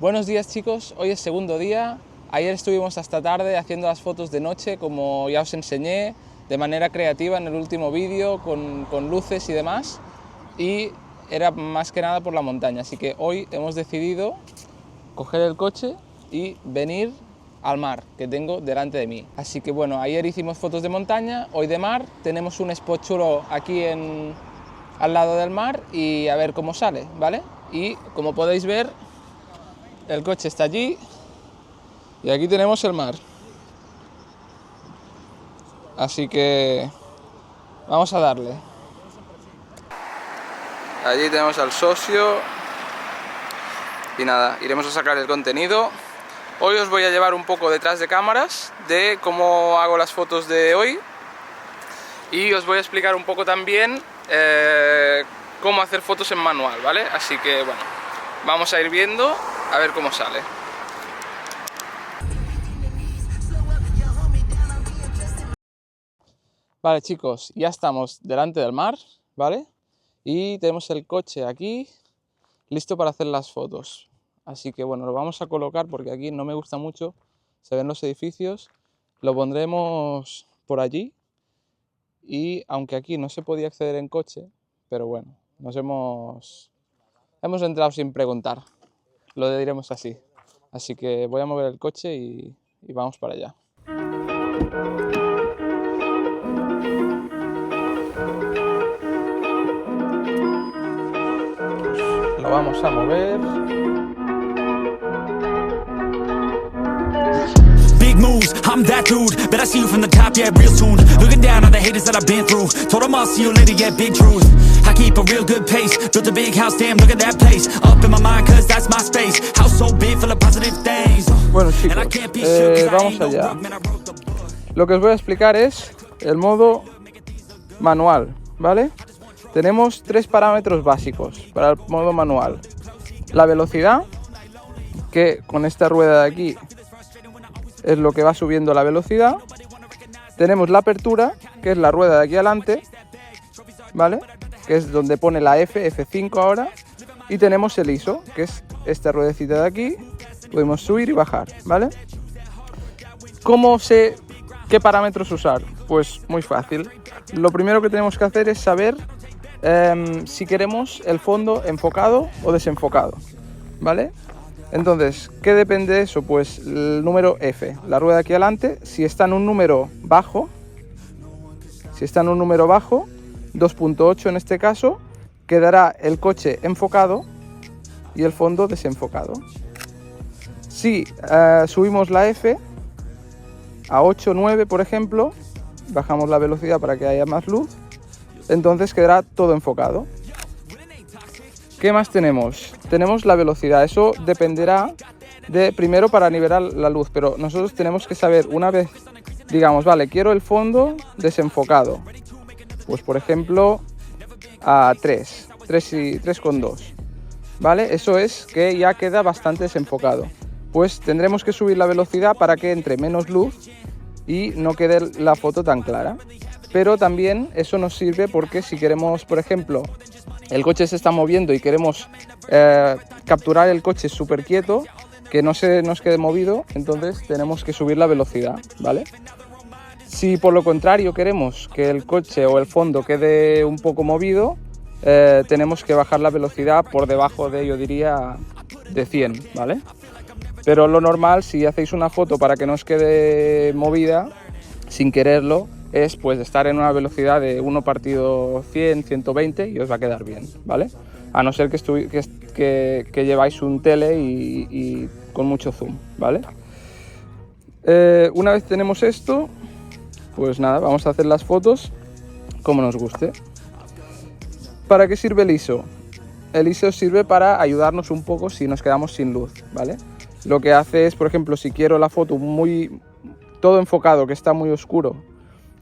Buenos días chicos, hoy es segundo día. Ayer estuvimos hasta tarde haciendo las fotos de noche, como ya os enseñé, de manera creativa en el último vídeo, con luces y demás. Y era más que nada por la montaña, así que hoy hemos decidido coger el coche y venir al mar que tengo delante de mí. Así que bueno, ayer hicimos fotos de montaña, hoy de mar. Tenemos un spot chulo aquí al lado del mar y a ver cómo sale, ¿vale? Y como podéis ver, el coche está allí y aquí tenemos el mar. Así que vamos a darle. Allí tenemos al socio y nada, iremos a sacar el contenido. Hoy os voy a llevar un poco detrás de cámaras de cómo hago las fotos de hoy y os voy a explicar un poco también cómo hacer fotos en manual, ¿vale? Así que bueno, vamos a ir viendo a ver cómo sale. Vale chicos, ya estamos delante del mar, ¿vale? Y tenemos el coche aquí listo para hacer las fotos. Así que bueno, lo vamos a colocar porque aquí no me gusta mucho, se ven los edificios. Lo pondremos por allí y aunque aquí no se podía acceder en coche, pero bueno, hemos entrado sin preguntar, lo diremos así. Así que voy a mover el coche y vamos para allá. Lo vamos a mover. Big moves, I'm that dude. Bet I see you from the top, yeah, real soon. Looking down on the haters that I've been through. Told them I'll see you later, yeah, big truth. I keep a real good pace. Built a big house, damn, look at that place. Up in my mind, cause that's my space. House so big, full of positive things. Bueno chicos, vamos allá. Lo que os voy a explicar es el modo manual, ¿vale? Tenemos tres parámetros básicos para el modo manual. La velocidad, que con esta rueda de aquí es lo que va subiendo la velocidad. Tenemos la apertura, que es la rueda de aquí adelante, ¿vale? Que es donde pone la F5 ahora. Y tenemos el ISO, que es esta ruedecita de aquí. Podemos subir y bajar, ¿vale? ¿Cómo sé qué parámetros usar? Pues muy fácil. Lo primero que tenemos que hacer es saber si queremos el fondo enfocado o desenfocado, ¿vale? Entonces, ¿qué depende de eso? Pues el número F, la rueda aquí adelante, si está en un número bajo, 2.8 en este caso, quedará el coche enfocado y el fondo desenfocado. Si subimos la F a 8, 9 por ejemplo, bajamos la velocidad para que haya más luz, entonces quedará todo enfocado. ¿Qué más tenemos? Tenemos la velocidad, eso dependerá de, primero para nivelar la luz, pero nosotros tenemos que saber una vez, digamos, vale, quiero el fondo desenfocado, pues por ejemplo a 3,2, ¿vale? Eso es que ya queda bastante desenfocado, pues tendremos que subir la velocidad para que entre menos luz y no quede la foto tan clara. Pero también eso nos sirve porque si queremos, por ejemplo, el coche se está moviendo y queremos capturar el coche súper quieto, que no se nos quede movido, entonces tenemos que subir la velocidad, ¿vale? Si por lo contrario queremos que el coche o el fondo quede un poco movido, tenemos que bajar la velocidad por debajo de, yo diría, de 100, ¿vale? Pero lo normal, si hacéis una foto para que no os quede movida, sin quererlo, es pues estar en una velocidad de 1/100, 120 y os va a quedar bien, ¿vale? A no ser que lleváis un tele y con mucho zoom, ¿vale? Una vez tenemos esto, pues nada, vamos a hacer las fotos como nos guste. ¿Para qué sirve el ISO? El ISO sirve para ayudarnos un poco si nos quedamos sin luz, ¿vale? Lo que hace es, por ejemplo, si quiero la foto todo enfocado, que está muy oscuro,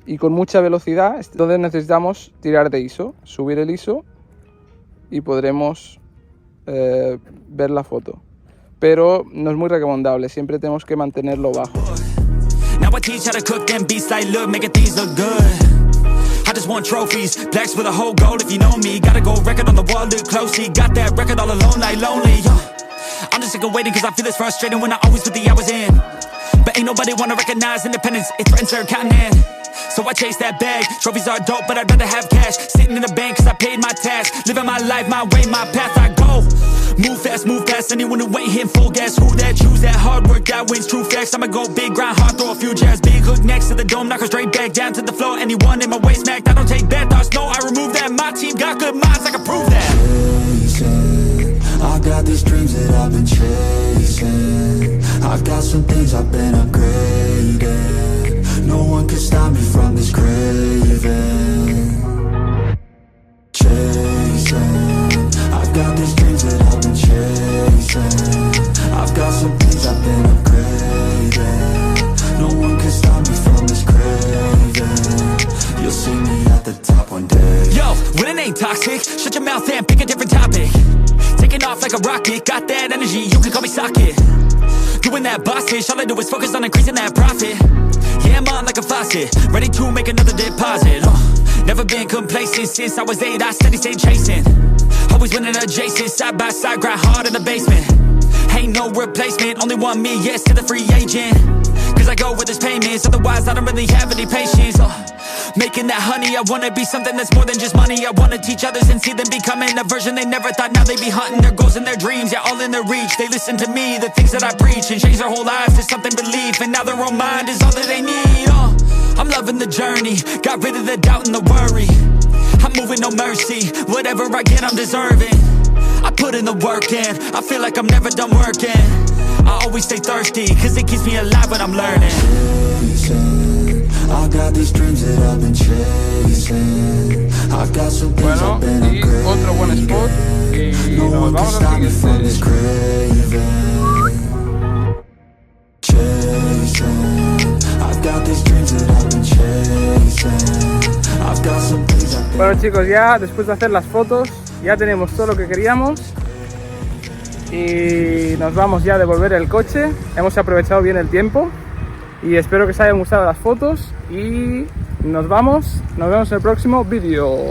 y con mucha velocidad, entonces necesitamos tirar de ISO, subir el ISO y podremos ver la foto. Pero no es muy recomendable, siempre tenemos que mantenerlo bajo. I just want trophies, plaques with a whole goal if you know me. Gotta go record on the wall, look closely. Got that record all alone like lonely. I'm just sick of waiting cause I feel it's frustrating when I always put the hours in. But ain't nobody wanna recognize independence, it threatens their continent. So I chase that bag, trophies are dope but I'd rather have cash. Sitting in the bank cause I paid my tax. Living my life, my way, my path, I go. Move fast, move past anyone who ain't hitting full gas. Who that, choose that, hard work, that wins, true facts. I'ma go big, grind hard, throw a few jabs. Big hook next to the dome, knock her straight back down to the floor. Anyone in my way smacked, I don't take bad thoughts, no, I remove that. My team got good minds, I can prove that. Chasing, I got these dreams that I've been chasing. I got some things I've been upgrading. No one can stop me from this craving. Chasing, I've got these dreams that I've been chasing. I've got some things I've been upgrading. No one can stop me from this craving. You'll see me at the top one day. Yo, when it ain't toxic, shut your mouth and pick a different topic. Taking off like a rocket, got that energy, you can call me socket. Doing that boss ish, all I do is focus on increasing that profit. Yeah, I'm on like a faucet, ready to make another deposit. Never been complacent since I was 8, I steady stay chasing. Always winning adjacent, side by side, grind hard in the basement. Ain't no replacement, only one me, yes to the free agent. Cause I go with this payments, otherwise I don't really have any patience. Making that honey, I wanna be something that's more than just money. I wanna teach others and see them becoming a version they never thought. Now they be hunting their goals and their dreams, yeah, all in their reach. They listen to me, the things that I preach, and change their whole lives to something belief. And now their own mind is all that they need. I'm loving the journey, got rid of the doubt and the worry. I'm moving no mercy, whatever I get I'm deserving. I put in the work in, I feel like I'm never done working. I always stay thirsty, cause it keeps me alive when I'm learning. Chasing, I got these dreams that I've been chasing. I got some things Bueno, I've been y otro buen spot y no nos one can vamos stop al me from this siguiente. craving. Chasing, I've got these dreams that I've been chasing. I've got some things I've been. Bueno chicos, ya después de hacer las fotos, ya tenemos todo lo que queríamos. Y nos vamos ya a devolver el coche. Hemos aprovechado bien el tiempo. Y espero que os hayan gustado las fotos. Y nos vemos en el próximo vídeo.